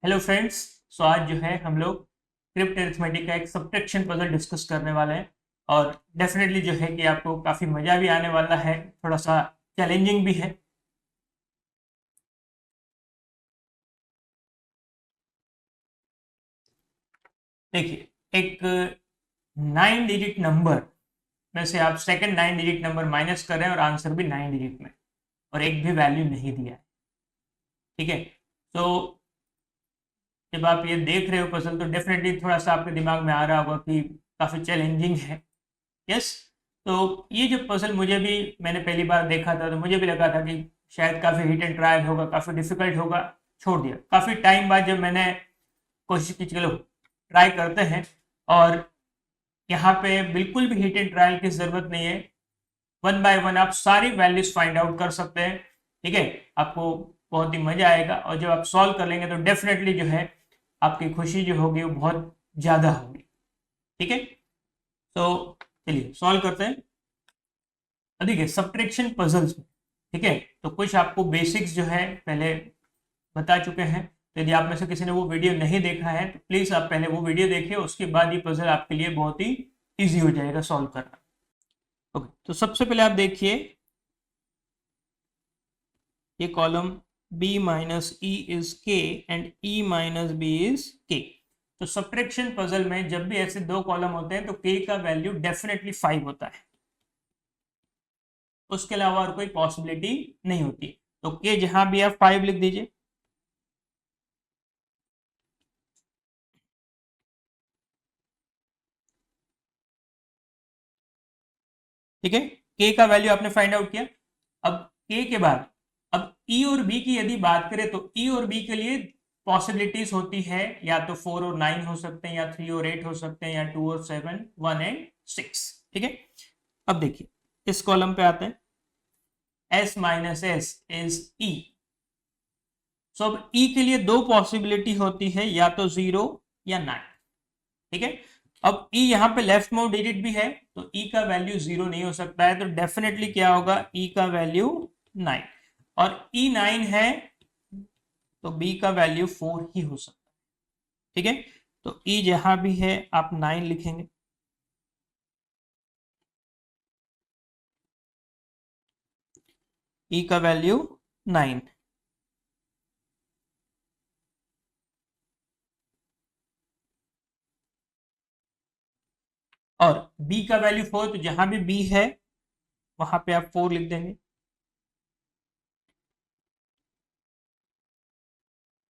Hello friends. सो आज जो है हम लोग क्रिप्ट अरिथमेटिक का एक सब्ट्रैक्शन पजल डिस्कस करने वाले हैं और डेफिनेटली जो है कि आपको काफ़ी मज़ा भी आने वाला है, थोड़ा सा चैलेंजिंग भी है। देखिए, एक 9 डिजिट नंबर में से आप सेकंड 9 डिजिट नंबर माइनस कर रहे हैं और आंसर भी 9 डिजिट में और एक भी वैल्यू नहीं दिया है। ठीक है। तो जब आप ये देख रहे हो पजल तो डेफिनेटली थोड़ा सा आपके दिमाग में आ रहा होगा कि काफ़ी चैलेंजिंग है। यस। तो ये जो पजल मुझे भी, मैंने पहली बार देखा था तो मुझे भी लगा था कि शायद काफ़ी हिट एंड ट्रायल होगा, काफ़ी डिफिकल्ट होगा। छोड़ दिया। काफ़ी टाइम बाद जब मैंने कोशिश की, चलो ट्राई करते हैं। और यहाँ पे बिल्कुल भी हिट एंड ट्रायल की ज़रूरत नहीं है। वन बाय वन आप सारी वैल्यूज फाइंड आउट कर सकते हैं। ठीक है। आपको बहुत ही मज़ा आएगा और जब आप सॉल्व कर लेंगे तो डेफिनेटली जो है आपकी खुशी जो होगी वो बहुत ज़्यादा होगी। ठीक है। तो चलिए सॉल्व करते हैं। देखिए, सब्ट्रैक्शन पजल्स में, ठीक है, तो कुछ आपको बेसिक्स जो है पहले बता चुके हैं। तो यदि आप में से किसी ने वो वीडियो नहीं देखा है तो प्लीज आप पहले वो वीडियो देखिए, उसके बाद ये पजल आपके लिए बहुत ही इजी हो जाएगा सॉल्व करना। ओके, तो सबसे पहले आप देखिए ये column b minus E is K and e minus B is K. तो सब्ट्रैक्शन पजल में जब भी ऐसे दो कॉलम होते हैं तो k का वैल्यू डेफिनेटली 5 होता है, उसके अलावा और कोई पॉसिबिलिटी नहीं होती। तो के जहां भी आप 5 लिख दीजिए। ठीक है। के का वैल्यू आपने फाइंड आउट किया। अब के के बाद अब ई और बी की यदि बात करें तो ई और बी के लिए पॉसिबिलिटीज होती है, या तो 4 और 9 हो सकते हैं, या 3 और 8 हो सकते हैं, या 2 और 7, 1 एंड 6। ठीक है। अब देखिए इस कॉलम पे आते हैं। s माइनस एस इज ई। सो अब ई के लिए दो पॉसिबिलिटी होती है, या तो 0 या 9। ठीक है। अब ई यहाँ पे लेफ्ट मोस्ट डिजिट भी है तो ई का वैल्यू 0 नहीं हो सकता है, तो डेफिनेटली क्या होगा, ई का वैल्यू 9। और ई 9 है तो बी का वैल्यू 4 ही हो सकता है। ठीक है। तो ई जहां भी है आप 9 लिखेंगे। ई का वैल्यू 9। और बी का वैल्यू 4, तो जहां भी बी है वहां पे आप 4 लिख देंगे।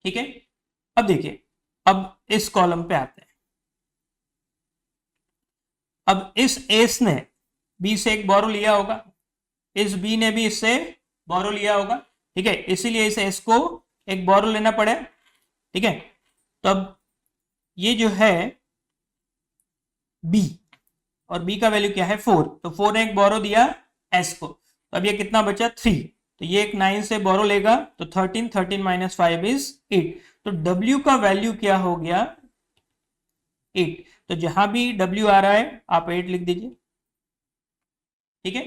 ठीक है। अब देखिए, अब इस कॉलम पे आते हैं। अब इस एस ने बी से एक बोरो लिया होगा, इस बी ने भी इससे बोरो लिया होगा। ठीक है। इसीलिए इस एस को एक बोरो लेना पड़े। ठीक है। तो अब ये जो है बी, और बी का वैल्यू क्या है 4, तो 4 ने एक बोरो दिया एस को, तो अब ये कितना बचा 3। तो ये एक 9 से बोरो लेगा तो 13, 13 माइनस 5 इज 8। तो डब्ल्यू का वैल्यू क्या हो गया 8। तो जहां भी डब्ल्यू आ रहा है आप 8 लिख दीजिए। ठीक है।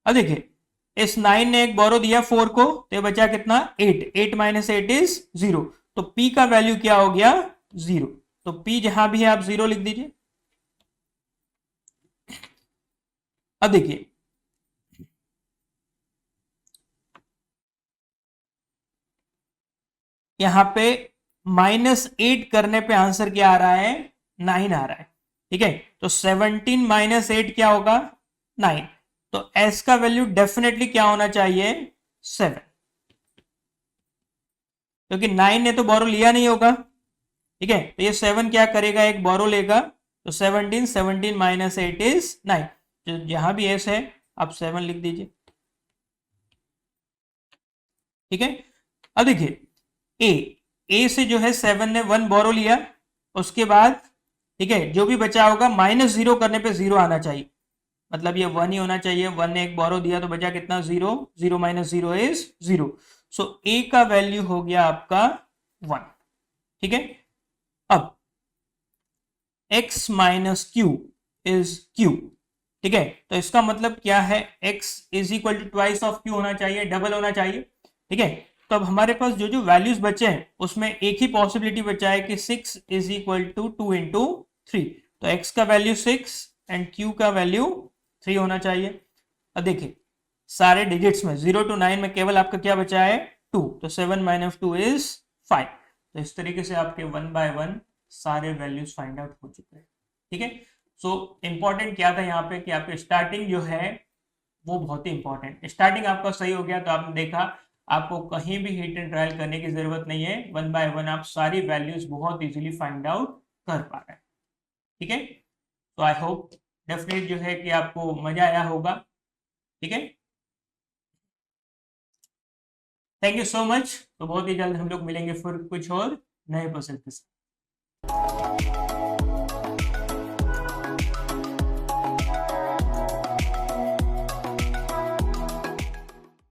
अब देखिए इस 9 ने एक बोरो दिया 4 को, तो बचा कितना 8, 8 माइनस 8 इज 0। तो p का वैल्यू क्या हो गया 0। तो p जहां भी है आप 0 लिख दीजिए। अब देखिए यहां पे -8 करने पे आंसर क्या आ रहा है 9 आ रहा है। ठीक है। तो 17 माइनस 8 क्या होगा 9। तो s का वैल्यू डेफिनेटली क्या होना चाहिए 7, क्योंकि 9 ने तो बोरो लिया नहीं होगा। ठीक है। तो ये 7 क्या करेगा, एक बोरो लेगा, तो 17, 17 माइनस 8 इज 9। तो जहां भी एस है आप 7 लिख दीजिए। ठीक है। अब देखिए ए से जो है 7 ने 1 बोरो लिया, उसके बाद ठीक है जो भी बचा होगा -0 करने पे 0 आना चाहिए, मतलब ये 1 ही होना चाहिए। 1 ने एक बोरो दिया तो बचा कितना 0, 0 माइनस 0 इज 0। सो ए का वैल्यू हो गया आपका 1। ठीक है। अब x minus Q is Q. ठीक है। तो इसका मतलब क्या है, x is equal to twice of Q होना चाहिए, डबल होना चाहिए। ठीक है। तो अब हमारे पास जो जो वैल्यूज बचे हैं उसमें एक ही पॉसिबिलिटी बचा है कि 6 इज इक्वल टू 2 इंटू 3। तो x का वैल्यू 6 एंड q का वैल्यू 3 होना चाहिए। अब देखिए सारे डिजिट्स में 0 to 9 में केवल आपका क्या बचा है 2, तो 7 माइनस 2 इज 5। तो इस तरीके से आपके 1 बाय 1 सारे वैल्यूज फाइंड आउट हो चुके हैं। ठीक है, सो इंपॉर्टेंट क्या था यहाँ पे कि आपकी स्टार्टिंग जो है वो बहुत ही इंपॉर्टेंट। स्टार्टिंग आपका सही हो गया तो आपने देखा आपको कहीं भी हिट एंड ट्रायल करने की जरूरत नहीं है, 1 बाय 1 आप सारी वैल्यूज बहुत इजीली फाइंड आउट कर पा रहे हैं। ठीक है, तो आई होप डेफिनेट जो है कि आपको मजा आया होगा। ठीक है, थैंक यू सो मच। तो बहुत ही जल्द हम लोग मिलेंगे फिर कुछ और नए पजल के साथ।